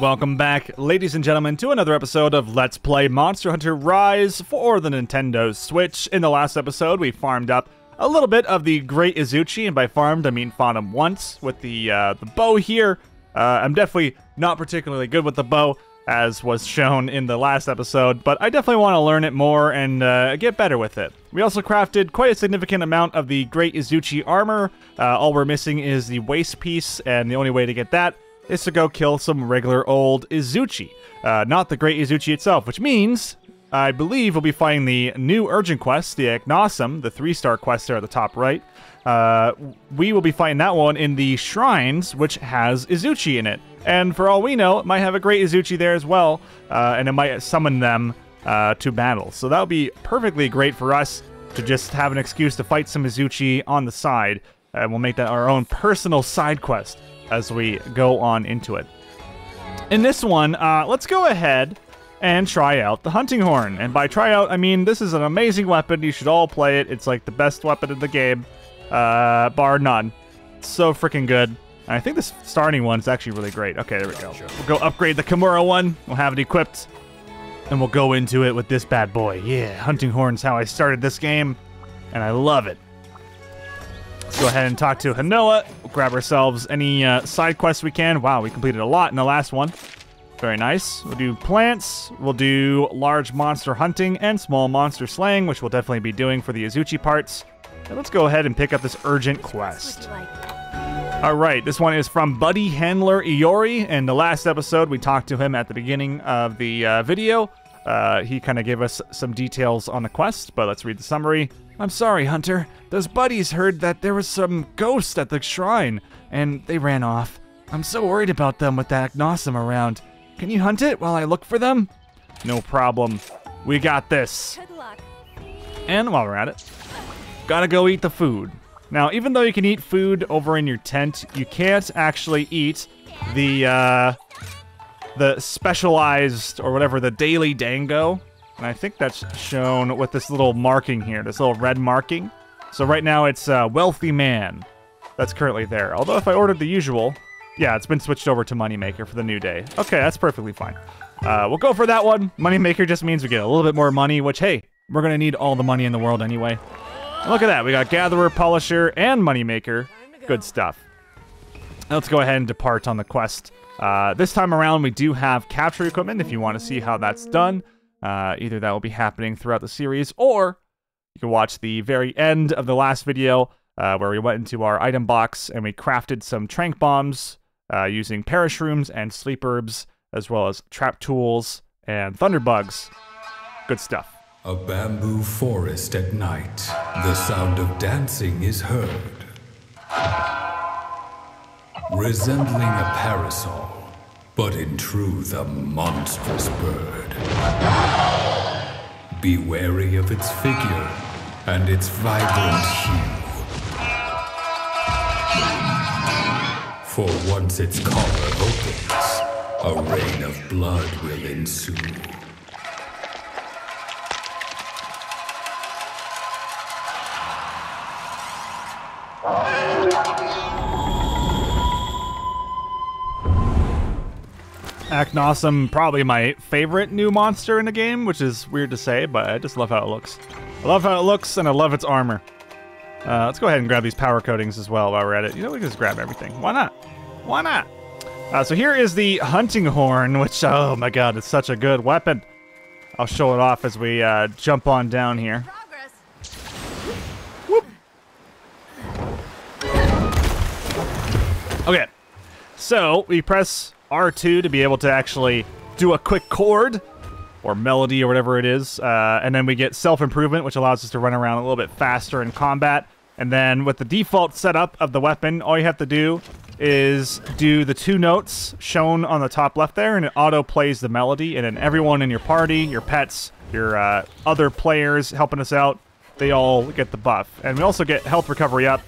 Welcome back, ladies and gentlemen, to another episode of Let's Play Monster Hunter Rise for the Nintendo Switch. In the last episode, we farmed up a little bit of the Great Izuchi, and by farmed, I mean fought him once with the bow here. I'm definitely not particularly good with the bow, as was shown in the last episode, but I definitely want to learn it more and get better with it. We also crafted quite a significant amount of the Great Izuchi armor. All we're missing is the waist piece, and the only way to get that is to go kill some regular old Izuchi, not the Great Izuchi itself, which means I believe we'll be fighting the new urgent quest, the Aknosom, the 3-star quest there at the top right. We will be fighting that one in the shrines, which has Izuchi in it. And for all we know, it might have a Great Izuchi there as well, and it might summon them to battle. So that would be perfectly great for us to just have an excuse to fight some Izuchi on the side, and we'll make that our own personal side quest as we go on into it. In this one, let's go ahead and try out the hunting horn. And by try out, I mean this is an amazing weapon. You should all play it. It's like the best weapon in the game, bar none. It's so freaking good. And I think this starting one's actually really great. Okay, there we go. We'll go upgrade the Kamura one. We'll have it equipped, and we'll go into it with this bad boy. Yeah, hunting horn's how I started this game, and I love it. Let's go ahead and talk to Hanoa. We'll grab ourselves any side quests we can. Wow, we completed a lot in the last one. Very nice. We'll do plants. We'll do large monster hunting and small monster slaying, which we'll definitely be doing for the Izuchi parts. And let's go ahead and pick up this urgent quest. All right, this one is from Buddy Handler Iori. In the last episode, we talked to him at the beginning of the video. He kind of gave us some details on the quest, but let's read the summary. I'm sorry, Hunter. Those buddies heard that there was some ghost at the shrine, and they ran off. I'm so worried about them with that Aknosom around. Can you hunt it while I look for them? No problem. We got this. Good luck. And while we're at it, gotta go eat the food. Now, even though you can eat food over in your tent, you can't actually eat the specialized, or whatever, the daily dango. And I think that's shown with this little marking here, this little red marking. So right now it's Wealthy Man. That's currently there. Although if I ordered the usual, yeah, it's been switched over to Moneymaker for the new day. Okay, that's perfectly fine. We'll go for that one. Moneymaker just means we get a little bit more money, which, hey, we're going to need all the money in the world anyway. And look at that. We got Gatherer, Polisher, and Moneymaker. Good stuff. Let's go ahead and depart on the quest. This time around, we do have capture equipment if you want to see how that's done. Either that will be happening throughout the series, or you can watch the very end of the last video where we went into our item box and we crafted some trank bombs using parashrooms and sleep herbs, as well as trap tools and thunderbugs. Good stuff. A bamboo forest at night. The sound of dancing is heard. Resembling a parasol, but in truth a monstrous bird. Be wary of its figure and its vibrant hue. For once its collar opens, a rain of blood will ensue. Aknosom, probably my favorite new monster in the game, which is weird to say, but I just love how it looks. I love how it looks, and I love its armor. Let's go ahead and grab these power coatings as well while we're at it. You know, we can just grab everything. Why not? Why not? So here is the hunting horn, which, oh my god, it's such a good weapon. I'll show it off as we jump on down here. Whoop. Okay, so we press R2 to be able to actually do a quick chord or melody or whatever it is, and then we get self-improvement, which allows us to run around a little bit faster in combat. And then with the default setup of the weapon, all you have to do is do the 2 notes shown on the top left there, and it auto plays the melody, and then everyone in your party, your pets, your other players helping us out, they all get the buff. And we also get health recovery up,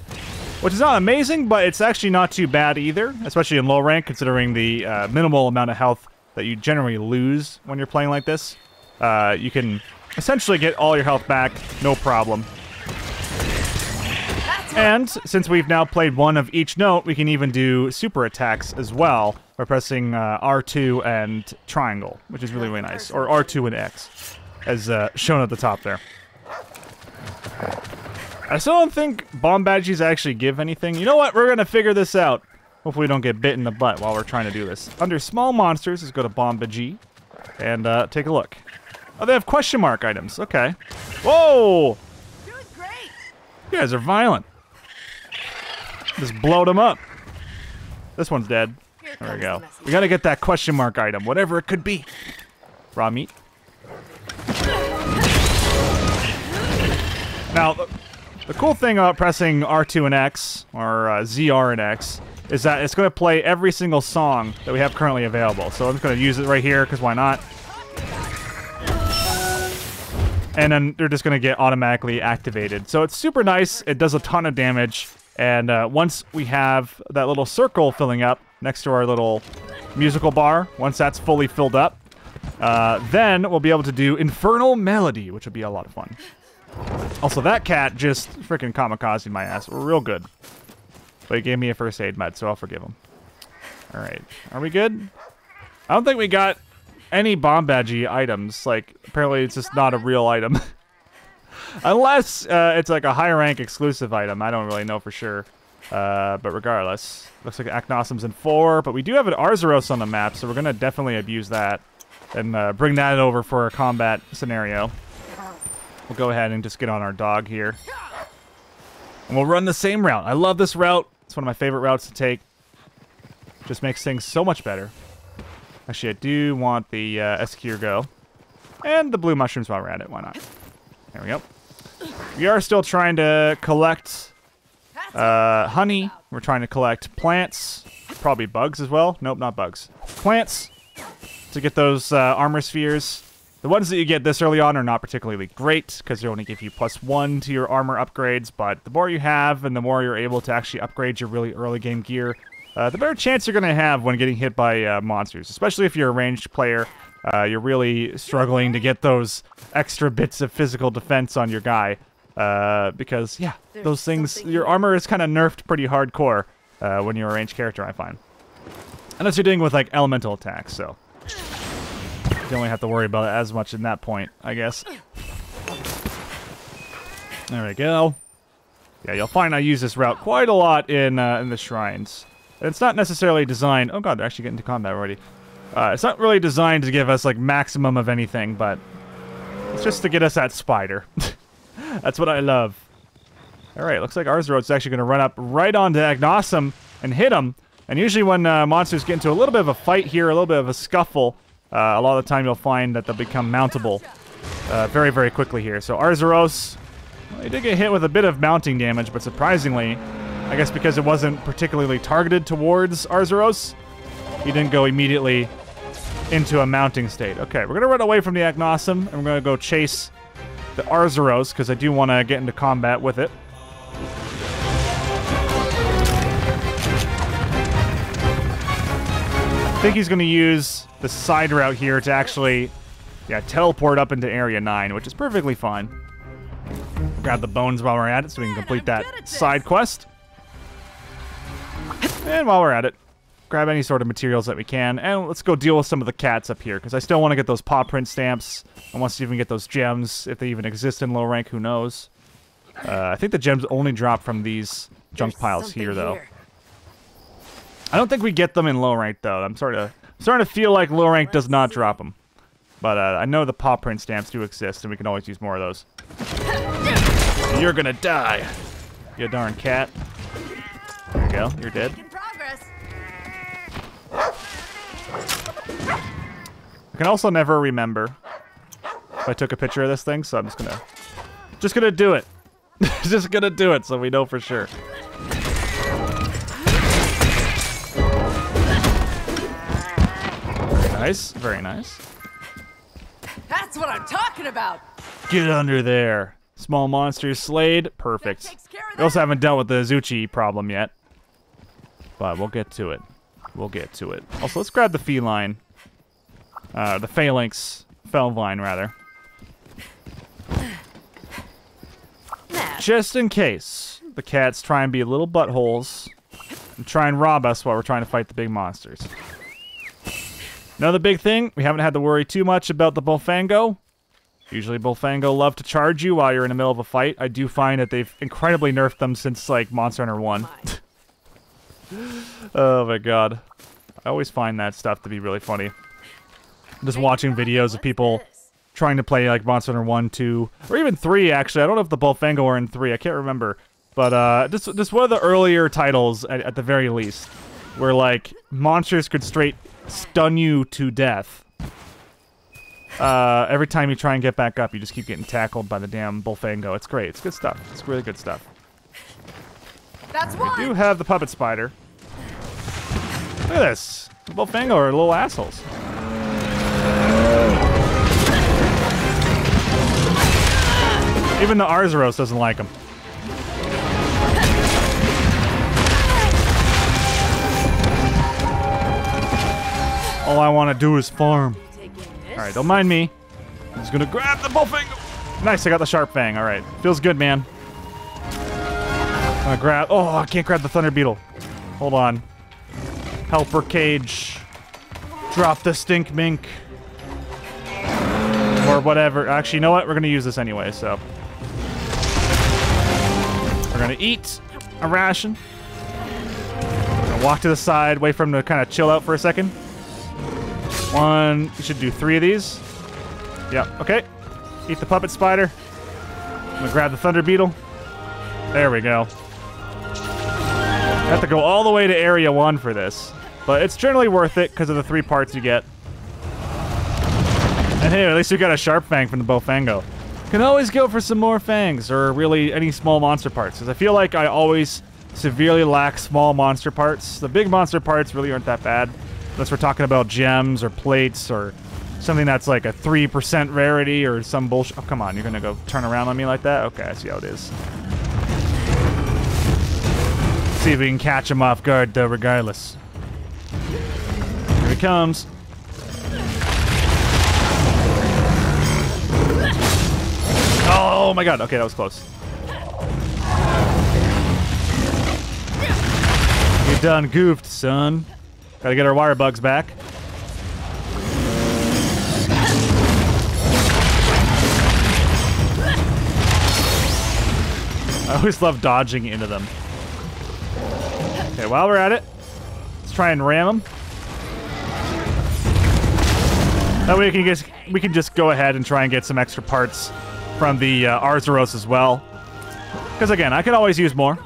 which is not amazing, but it's actually not too bad either, especially in low rank, considering the minimal amount of health that you generally lose when you're playing like this. You can essentially get all your health back, no problem. And since we've now played one of each note, we can even do super attacks as well, by pressing R2 and triangle, which is really, really nice. Or R2 and X, as shown at the top there. I still don't think bomb badges actually give anything. You know what? We're going to figure this out. Hopefully we don't get bit in the butt while we're trying to do this. Under small monsters, let's go to bomb badge and take a look. Oh, they have question mark items. Okay. Whoa! Doing great. You guys are violent. Just blowed them up. This one's dead. There we go. We gotta get that question mark item, whatever it could be. Raw meat. Now, the cool thing about pressing R2 and X, or ZR and X, is that it's going to play every single song that we have currently available. So I'm just going to use it right here, because why not? And then they're just going to get automatically activated. So it's super nice. It does a ton of damage. And once we have that little circle filling up next to our little musical bar, once that's fully filled up, then we'll be able to do Infernal Melody, which will be a lot of fun. Also, that cat just freaking kamikazed my ass real good. But he gave me a first aid med, so I'll forgive him. Alright, are we good? I don't think we got any bomb badgy items. Like, apparently it's just not a real item. Unless it's like a high rank exclusive item. I don't really know for sure. But regardless, looks like Aknosom's in 4, but we do have an Arzuros on the map, so we're going to definitely abuse that and bring that over for a combat scenario. We'll go ahead and just get on our dog here. And we'll run the same route. I love this route. It's one of my favorite routes to take. Just makes things so much better. Actually, I do want the SQ go. And the blue mushrooms while we're at it. Why not? There we go. We are still trying to collect honey. We're trying to collect plants. Probably bugs as well. Nope, not bugs. Plants to get those armor spheres. The ones that you get this early on are not particularly great because they only give you +1 to your armor upgrades, but the more you have and the more you're able to actually upgrade your really early game gear, the better chance you're going to have when getting hit by monsters, especially if you're a ranged player. You're really struggling to get those extra bits of physical defense on your guy because, yeah, those things, your armor is kind of nerfed pretty hardcore when you're a ranged character, I find. Unless you're dealing with, like, elemental attacks, so you don't really have to worry about it as much in that point, I guess. There we go. Yeah, you'll find I use this route quite a lot in the shrines. And it's not necessarily designed... Oh god, they're actually getting into combat already. It's not really designed to give us, like, maximum of anything, but it's just to get us that spider. That's what I love. Alright, looks like Arzuros actually going to run up right onto Aknosom and hit him. And usually when monsters get into a little bit of a fight here, a little bit of a scuffle, a lot of the time you'll find that they'll become mountable very, very quickly here. So Arzuros, well, he did get hit with a bit of mounting damage, but surprisingly, I guess because it wasn't particularly targeted towards Arzuros, he didn't go immediately into a mounting state. Okay, we're going to run away from the Aknosom, and we're going to go chase the Arzuros, because I do want to get into combat with it. I think he's going to use the side route here to actually, yeah, teleport up into Area 9, which is perfectly fine. Grab the bones while we're at it so we can complete that side quest. And while we're at it, grab any sort of materials that we can, and let's go deal with some of the cats up here, because I still want to get those paw print stamps. I want to even get those gems, if they even exist in low rank, who knows. I think the gems only drop from these junk piles here, though. I don't think we get them in low rank, though. I'm starting to feel like low rank does not drop them. But I know the paw print stamps do exist, and we can always use more of those. You're gonna die, you darn cat. There you go, you're dead. I can also never remember if I took a picture of this thing, so I'm just gonna do it. Just gonna do it so we know for sure. Very nice, very nice. That's what I'm talking about. Get under there. Small monsters slayed. Perfect. We also haven't dealt with the Zuchi problem yet. But we'll get to it. We'll get to it. Also, let's grab the feline. The phalanx. Felvine, rather. Just in case the cats try and be little buttholes and try and rob us while we're trying to fight the big monsters. Another big thing, we haven't had to worry too much about the Bullfango. Usually Bullfango love to charge you while you're in the middle of a fight. I do find that they've incredibly nerfed them since, like, Monster Hunter 1. Oh my god. I always find that stuff to be really funny. Just watching videos of people trying to play, like, Monster Hunter 1, 2, or even 3, actually. I don't know if the Bullfango are in 3, I can't remember. But, just one of the earlier titles, at the very least, where, like, monsters could straight stun you to death. Every time you try and get back up, you just keep getting tackled by the damn Bullfango. It's great. It's good stuff. It's really good stuff. That's one. We do have the puppet spider. Look at this. The Bullfango are little assholes. Even the Arzuros doesn't like them. All I want to do is farm. Alright, don't mind me. I'm just gonna grab the Bullfango. Nice, I got the Sharp Fang. Alright, feels good, man. I'm gonna grab... Oh, I can't grab the Thunder Beetle. Hold on. Helper Cage. Drop the Stink Mink. Or whatever. Actually, you know what? We're gonna use this anyway, so... We're gonna eat a ration. Gonna walk to the side, wait for him to kind of chill out for a second. One, you should do 3 of these. Yep, okay. Eat the puppet spider. I'm gonna grab the Thunder Beetle. There we go. I have to go all the way to Area 1 for this. But it's generally worth it because of the 3 parts you get. And hey, at least you got a Sharp Fang from the Bullfango. Can always go for some more fangs, or really any small monster parts, because I feel like I always severely lack small monster parts. The big monster parts really aren't that bad. Unless we're talking about gems or plates or something that's like a 3% rarity or some bullshit. Oh, come on. You're going to go turn around on me like that? Okay, I see how it is. See if we can catch him off guard, though, regardless. Here he comes. Oh, my God. Okay, that was close. You done goofed, son. Gotta get our Wirebugs back. I always love dodging into them. Okay, while we're at it, let's try and ram them. That way we can just go ahead and try and get some extra parts from the Arzuros as well. Because again, I could always use more.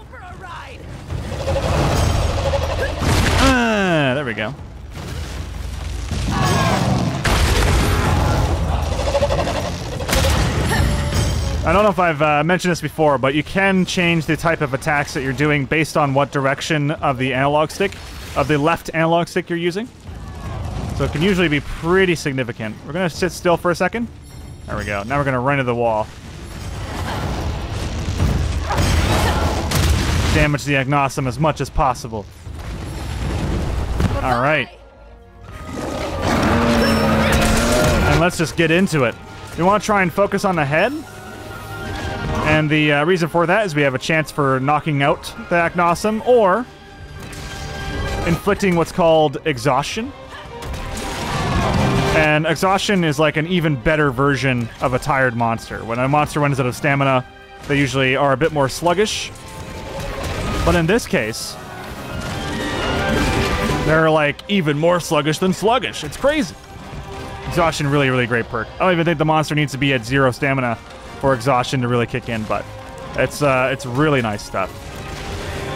There we go. I don't know if I've mentioned this before, but you can change the type of attacks that you're doing based on what direction of the analog stick, of the left analog stick you're using. So it can usually be pretty significant. We're going to sit still for a second. There we go. Now we're going to run to the wall. Damage the Aknosom as much as possible. All right. And let's just get into it. We want to try and focus on the head. And the reason for that is we have a chance for knocking out the Aknosom or inflicting what's called exhaustion. And exhaustion is like an even better version of a tired monster. When a monster runs out of stamina, they usually are a bit more sluggish. But in this case, they're like even more sluggish than sluggish. It's crazy. Exhaustion, really, really great perk. I don't even think the monster needs to be at 0 stamina for exhaustion to really kick in, but it's really nice stuff.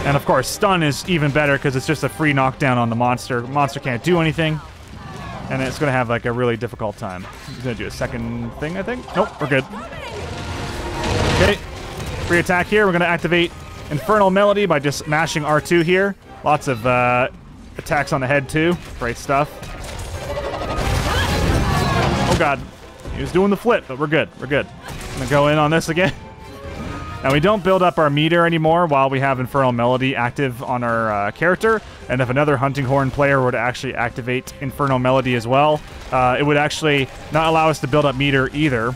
And of course, stun is even better because it's just a free knockdown on the monster. The monster can't do anything, and it's going to have like a really difficult time. He's going to do a second thing, I think. Nope, we're good. Okay, free attack here. We're going to activate Infernal Melody by just mashing R2 here. Lots of attacks on the head too. Great stuff. Oh god. He was doing the flip, but we're good. We're good. I'm gonna go in on this again. Now we don't build up our meter anymore while we have Infernal Melody active on our character. And if another Hunting Horn player were to actually activate Infernal Melody as well, it would actually not allow us to build up meter either.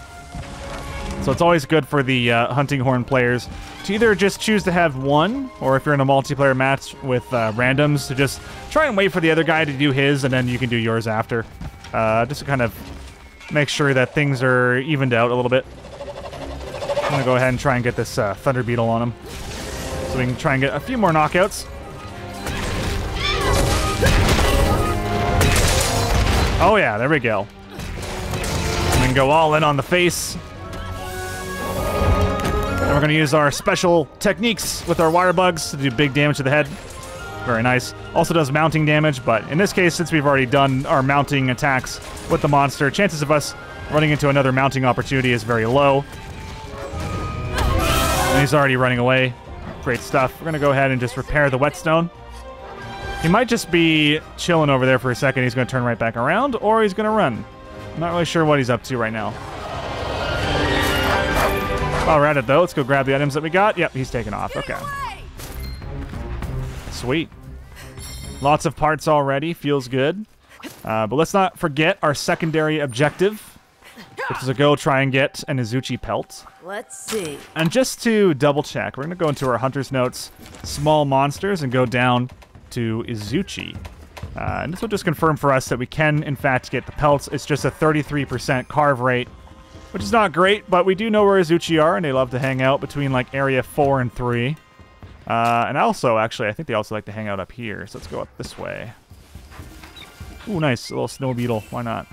So it's always good for the Hunting Horn players to either just choose to have one, or if you're in a multiplayer match with randoms, to just try and wait for the other guy to do his, and then you can do yours after. just to kind of make sure that things are evened out a little bit. I'm gonna go ahead and try and get this Thunder Beetle on him, so we can try and get a few more knockouts. Oh yeah, there we go. And then go all in on the face. And we're gonna use our special techniques with our Wirebugs to do big damage to the head. Very nice. Also does mounting damage, but in this case, since we've already done our mounting attacks with the monster, chances of us running into another mounting opportunity is very low. And he's already running away. Great stuff. We're gonna go ahead and just repair the whetstone. He might just be chilling over there for a second. He's gonna turn right back around, or he's gonna run. I'm not really sure what he's up to right now. While we're at it, though, let's go grab the items that we got. Yep, he's taking off. Okay. Sweet. Lots of parts already. Feels good. But let's not forget our secondary objective, which is to go try and get an Izuchi pelt. Let's see. And just to double check, we're going to go into our Hunter's Notes, Small Monsters, and go down to Izuchi. And this will just confirm for us that we can, in fact, get the pelts. It's just a 33% carve rate, which is not great, but we do know where Izuchi are, and they love to hang out between, like, Area 4 and 3. And also, actually, I think they also like to hang out up here, so let's go up this way. Ooh, nice. A little snow beetle. Why not?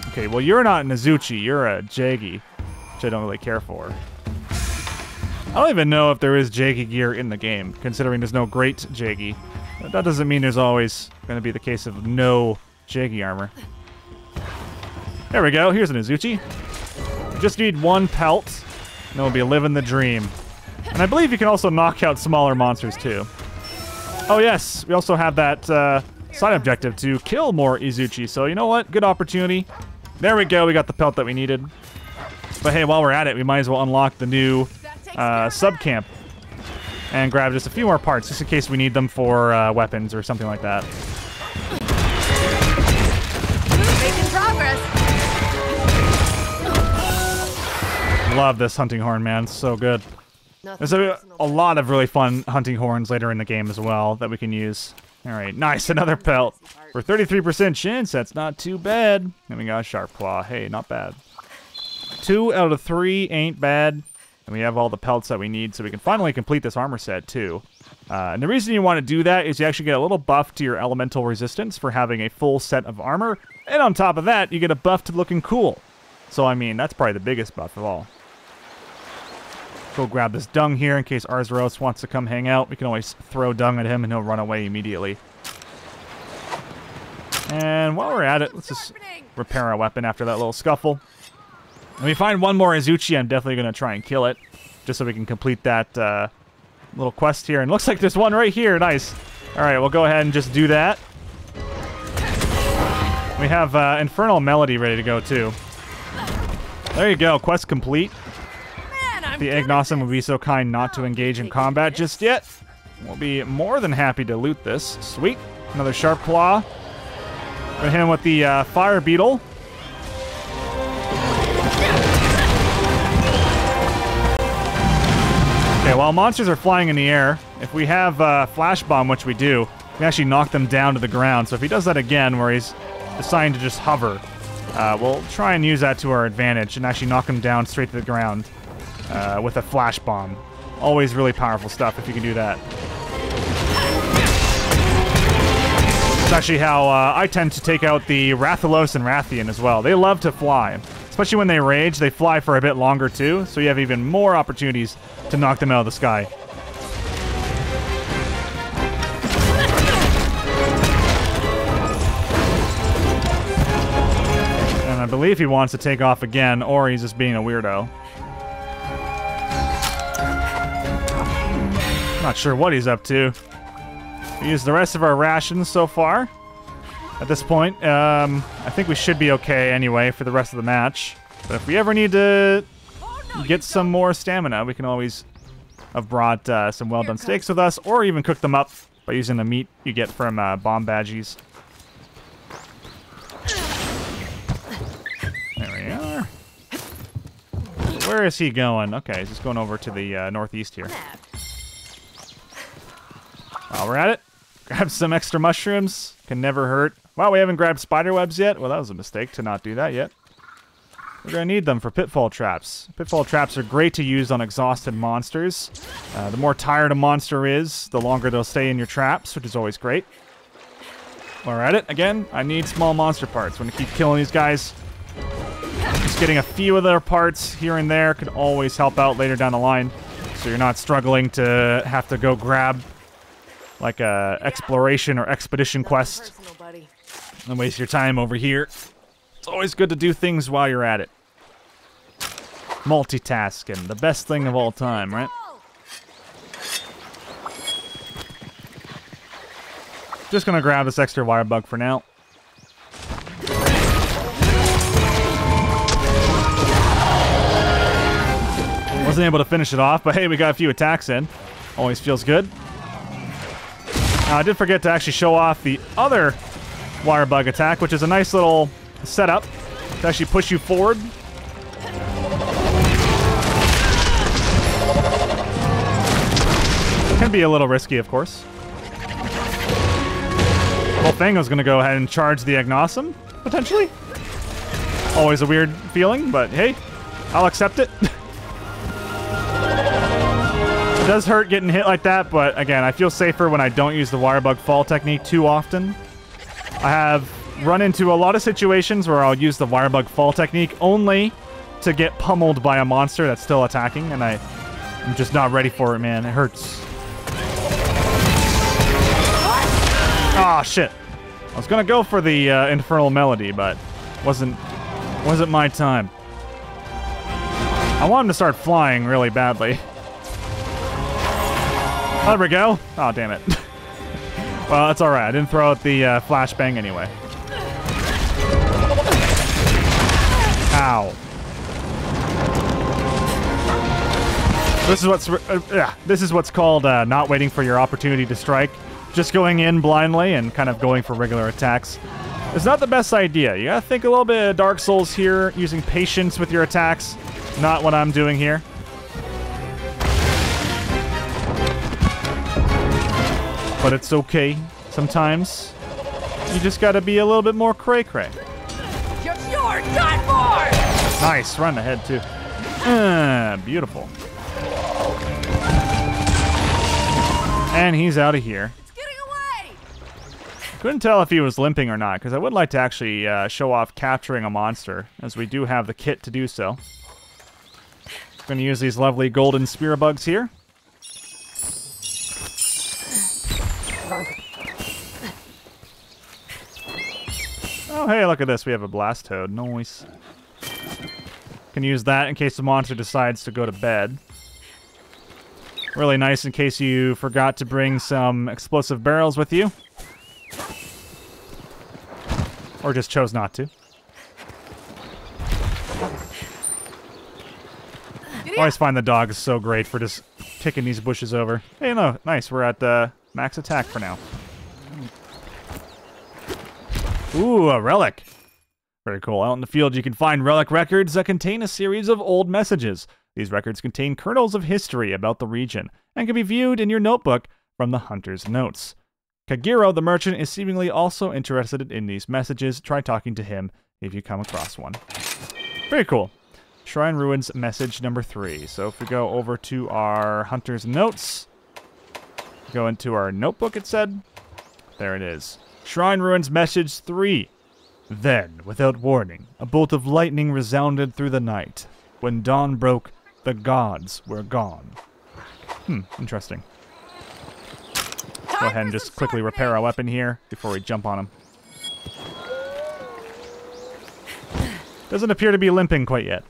Okay, well, you're not an Izuchi. You're a Jaggy, which I don't really care for. I don't even know if there is Jaggy gear in the game, considering there's no great Jaggy. That doesn't mean there's always going to be the case of no Jaggy armor. There we go. Here's an Izuchi. We just need one pelt, and then we'll be living the dream. And I believe you can also knock out smaller monsters, too. Oh, yes. We also have that side objective to kill more Izuchi. So, you know what? Good opportunity. There we go. We got the pelt that we needed. But, hey, while we're at it, we might as well unlock the new sub-camp and grab just a few more parts, just in case we need them for weapons or something like that. Making progress. Love this hunting horn, man. It's so good. There's a lot of really fun hunting horns later in the game as well that we can use. All right, nice. Another pelt. For 33% chance, that's not too bad. And we got a sharp claw. Hey, not bad. 2 out of 3 ain't bad. And we have all the pelts that we need, so we can finally complete this armor set, too. And the reason you want to do that is you actually get a little buff to your elemental resistance for having a full set of armor. And on top of that, you get a buff to looking cool. So, I mean, that's probably the biggest buff of all. Go grab this dung here in case Arzuros wants to come hang out. We can always throw dung at him and he'll run away immediately. And while we're at it, let's just repair our weapon after that little scuffle. When we find one more Izuchi, I'm definitely going to try and kill it, just so we can complete that little quest here. And looks like there's one right here. Nice. All right, we'll go ahead and just do that. We have Infernal Melody ready to go, too. There you go. Quest complete. The Aknosom would be so kind not to engage in combat just yet. We'll be more than happy to loot this. Sweet. Another Sharp Claw. Hit him with the Fire Beetle. Okay, while monsters are flying in the air, if we have Flash Bomb, which we do, we can actually knock them down to the ground. So if he does that again, where he's assigned to just hover, we'll try and use that to our advantage and actually knock him down straight to the ground. With a flash bomb. Always really powerful stuff if you can do that. It's actually how I tend to take out the Rathalos and Rathian as well. They love to fly. Especially when they rage, they fly for a bit longer too, so you have even more opportunities to knock them out of the sky. And I believe he wants to take off again, or he's just being a weirdo. Not sure what he's up to. We used the rest of our rations so far. At this point, I think we should be okay anyway for the rest of the match. But if we ever need to get some more stamina, we can always have brought some well-done steaks with us, or even cook them up by using the meat you get from bomb badgies. There we are. Where is he going? Okay, he's just going over to the northeast here. While we're at it, Grab some extra mushrooms. Can never hurt. Wow, we haven't grabbed spider webs yet. Well, that was a mistake to not do that yet. We're going to need them for pitfall traps. Pitfall traps are great to use on exhausted monsters. The more tired a monster is, the longer they'll stay in your traps, which is always great. We're at it. Again, I need small monster parts. I'm going to keep killing these guys. Just getting a few of their parts here and there could always help out later down the line. So you're not struggling to have to go grab like a exploration or expedition quest and waste your time over here. It's always good to do things while you're at it. Multitasking, the best thing of all time, right? Just gonna grab this extra Wirebug for now. Wasn't able to finish it off, but hey, we got a few attacks in. Always feels good. I did forget to actually show off the other Wirebug attack, which is a nice little setup to actually push you forward. Can be a little risky, of course. Whole thing was going to go ahead and charge the Aknosom, potentially. Always a weird feeling, but hey, I'll accept it. It does hurt getting hit like that, but again, I feel safer when I don't use the Wirebug fall technique too often. I have run into a lot of situations where I'll use the Wirebug fall technique only to get pummeled by a monster that's still attacking, and I'm just not ready for it, man. It hurts. Ah, shit. I was gonna go for the Infernal Melody, but wasn't my time. I want him to start flying really badly. There we go. Oh, damn it. Well, that's alright. I didn't throw out the flashbang anyway. Ow. This is what's called not waiting for your opportunity to strike. Just going in blindly and kind of going for regular attacks. It's not the best idea. You gotta think a little bit of Dark Souls here, using patience with your attacks. Not what I'm doing here. But it's okay. Sometimes you just gotta be a little bit more cray-cray. You're done for! Nice, run ahead too. Beautiful. And he's out of here. It's getting away! Couldn't tell if he was limping or not, because I would like to actually show off capturing a monster, as we do have the kit to do so. I'm going to use these lovely golden spear bugs here. Oh, hey, look at this. We have a blast toad. Nice. Can use that in case the monster decides to go to bed. Really nice in case you forgot to bring some explosive barrels with you. Or just chose not to. I always find the dog is so great for just kicking these bushes over. Hey, no, nice. We're at max attack for now. Ooh, a relic. Very cool. Out in the field, you can find relic records that contain a series of old messages. These records contain kernels of history about the region and can be viewed in your notebook from the hunter's notes. Kagiro, the merchant, is seemingly also interested in these messages. Try talking to him if you come across one. Very cool. Shrine Ruins message number 3. So if we go over to our hunter's notes, go into our notebook, it said. There it is. Shrine Ruins message 3. Then, without warning, a bolt of lightning resounded through the night. When dawn broke, the gods were gone. Interesting. Go ahead and just quickly repair our weapon here before we jump on him. Doesn't appear to be limping quite yet.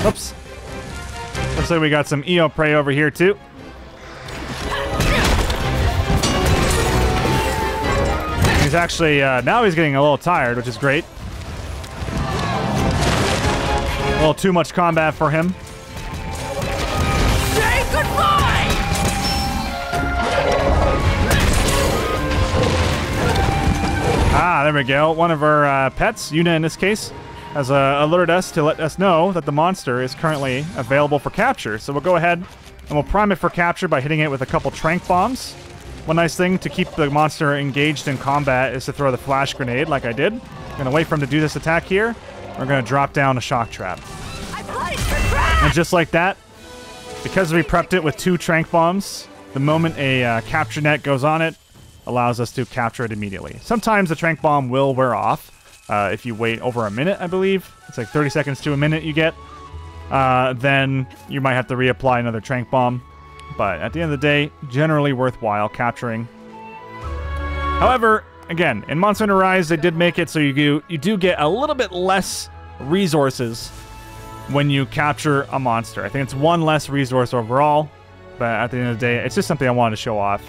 Oops. Looks like we got some Eo prey over here too. He's actually, now he's getting a little tired, which is great. A little too much combat for him. Say goodbye! Ah, there we go. One of our pets, Yuna in this case, has alerted us to let us know that the monster is currently available for capture. So we'll go ahead and we'll prime it for capture by hitting it with a couple tranq bombs. One nice thing to keep the monster engaged in combat is to throw the flash grenade like I did. I'm going to wait for him to do this attack here. We're going to drop down a shock trap. And just like that, because we prepped it with 2 tranq bombs, the moment a capture net goes on it, allows us to capture it immediately. Sometimes the tranq bomb will wear off. If you wait over a minute, I believe. It's like 30 seconds to a minute you get. Then you might have to reapply another tranq bomb. But at the end of the day, generally worthwhile capturing. However, again, in Monster Hunter Rise, they did make it so you do get a little bit less resources when you capture a monster. I think it's 1 less resource overall. But at the end of the day, it's just something I wanted to show off.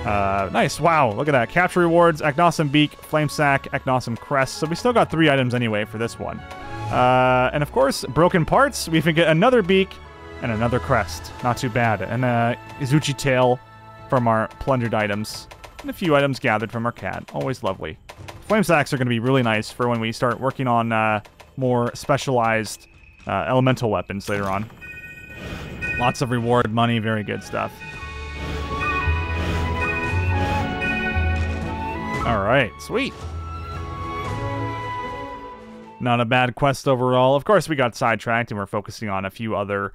Nice. Wow, look at that. Capture rewards, Aknosom Beak, Flame Sack, Aknosom Crest. So we still got 3 items anyway for this one. And of course, broken parts. We can get another beak and another crest. Not too bad. And Izuchi tail from our plundered items. And a few items gathered from our cat. Always lovely. Flame Sacks are going to be really nice for when we start working on more specialized elemental weapons later on. Lots of reward money. Very good stuff. Alright, sweet. Not a bad quest overall. Of course, we got sidetracked and we're focusing on a few other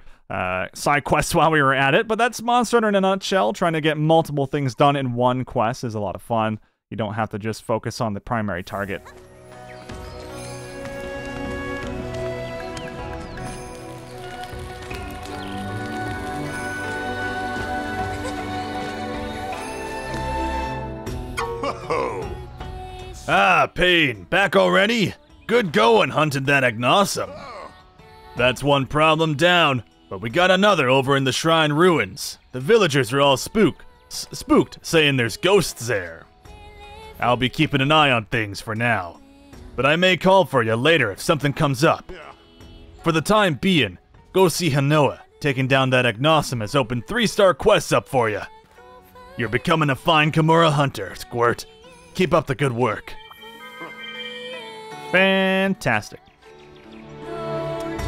side quests while we were at it, but that's Monster Hunter in a nutshell. Trying to get multiple things done in one quest is a lot of fun. You don't have to just focus on the primary target. Ah, Pain, back already? Good going hunting that Aknosom. That's one problem down, but we got another over in the shrine ruins. The villagers are all spooked, saying there's ghosts there. I'll be keeping an eye on things for now, but I may call for you later if something comes up. For the time being, go see Hanoa. Taking down that Aknosom has opened 3-star quests up for you. You're becoming a fine Kamura hunter, Squirt. Keep up the good work. Fantastic.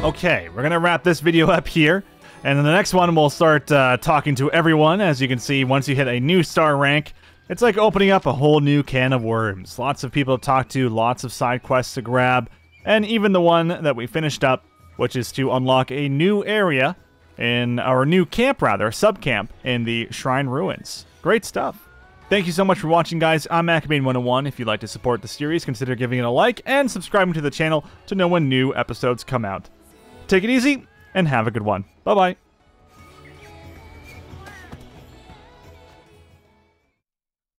Okay, we're gonna wrap this video up here, and in the next one we'll start talking to everyone. As you can see, once you hit a new star rank, it's like opening up a whole new can of worms. Lots of people to talk to, lots of side quests to grab, and even the one that we finished up, which is to unlock a new area in our new camp, rather, sub-camp in the Shrine Ruins. Great stuff. Thank you so much for watching, guys. I'm Akabane101. If you'd like to support the series, consider giving it a like and subscribing to the channel to know when new episodes come out. Take it easy, and have a good one. Bye-bye.